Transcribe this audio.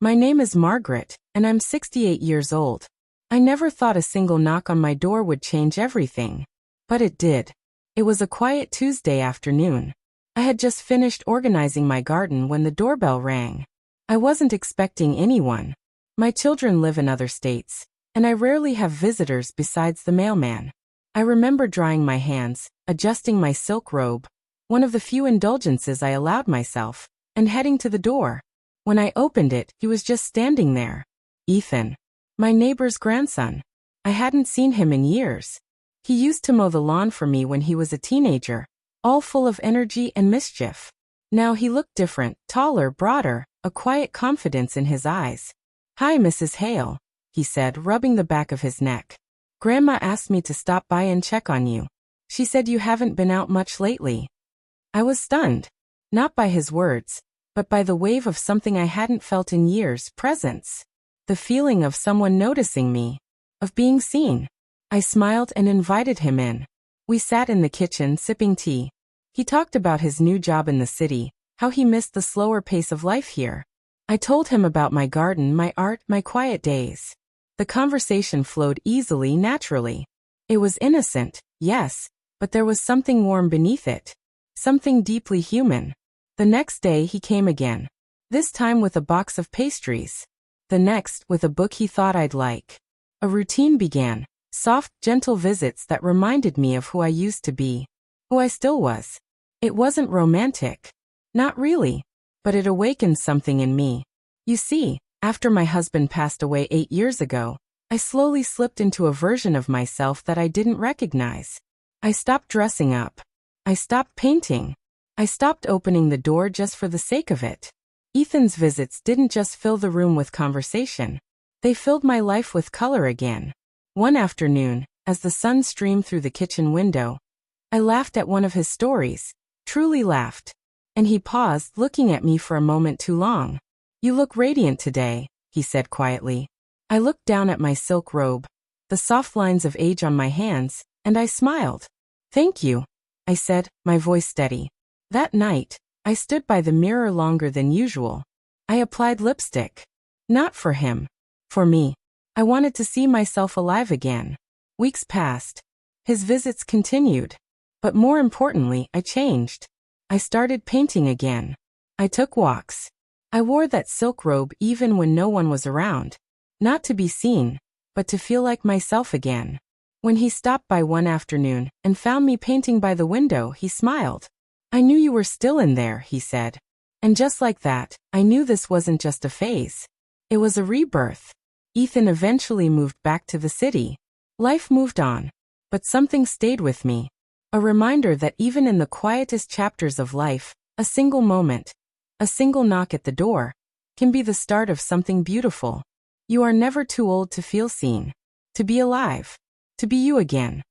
My name is Margaret, and I'm 68 years old. I never thought a single knock on my door would change everything. But it did. It was a quiet Tuesday afternoon. I had just finished organizing my garden when the doorbell rang. I wasn't expecting anyone. My children live in other states, and I rarely have visitors besides the mailman. I remember drying my hands, adjusting my silk robe, one of the few indulgences I allowed myself, and heading to the door. When I opened it, he was just standing there. Ethan. My neighbor's grandson. I hadn't seen him in years. He used to mow the lawn for me when he was a teenager, all full of energy and mischief. Now he looked different, taller, broader, a quiet confidence in his eyes. "Hi, Mrs. Hale," he said, rubbing the back of his neck. "Grandma asked me to stop by and check on you. She said you haven't been out much lately." I was stunned. Not by his words, but by the wave of something I hadn't felt in years, presence. The feeling of someone noticing me, of being seen. I smiled and invited him in. We sat in the kitchen sipping tea. He talked about his new job in the city, how he missed the slower pace of life here. I told him about my garden, my art, my quiet days. The conversation flowed easily, naturally. It was innocent, yes, but there was something warm beneath it. Something deeply human. The next day he came again. This time with a box of pastries. The next with a book he thought I'd like. A routine began. Soft, gentle visits that reminded me of who I used to be. Who I still was. It wasn't romantic. Not really. But it awakened something in me. You see, after my husband passed away 8 years ago, I slowly slipped into a version of myself that I didn't recognize. I stopped dressing up. I stopped painting. I stopped opening the door just for the sake of it. Ethan's visits didn't just fill the room with conversation. They filled my life with color again. One afternoon, as the sun streamed through the kitchen window, I laughed at one of his stories, truly laughed. And he paused, looking at me for a moment too long. "You look radiant today," he said quietly. I looked down at my silk robe, the soft lines of age on my hands, and I smiled. "Thank you," I said, my voice steady. That night, I stood by the mirror longer than usual. I applied lipstick. Not for him. For me. I wanted to see myself alive again. Weeks passed. His visits continued. But more importantly, I changed. I started painting again. I took walks. I wore that silk robe even when no one was around. Not to be seen, but to feel like myself again. When he stopped by one afternoon and found me painting by the window, he smiled. "I knew you were still in there," he said. And just like that, I knew this wasn't just a phase. It was a rebirth. Ethan eventually moved back to the city. Life moved on. But something stayed with me. A reminder that even in the quietest chapters of life, a single moment, a single knock at the door, can be the start of something beautiful. You are never too old to feel seen. To be alive. To be you again.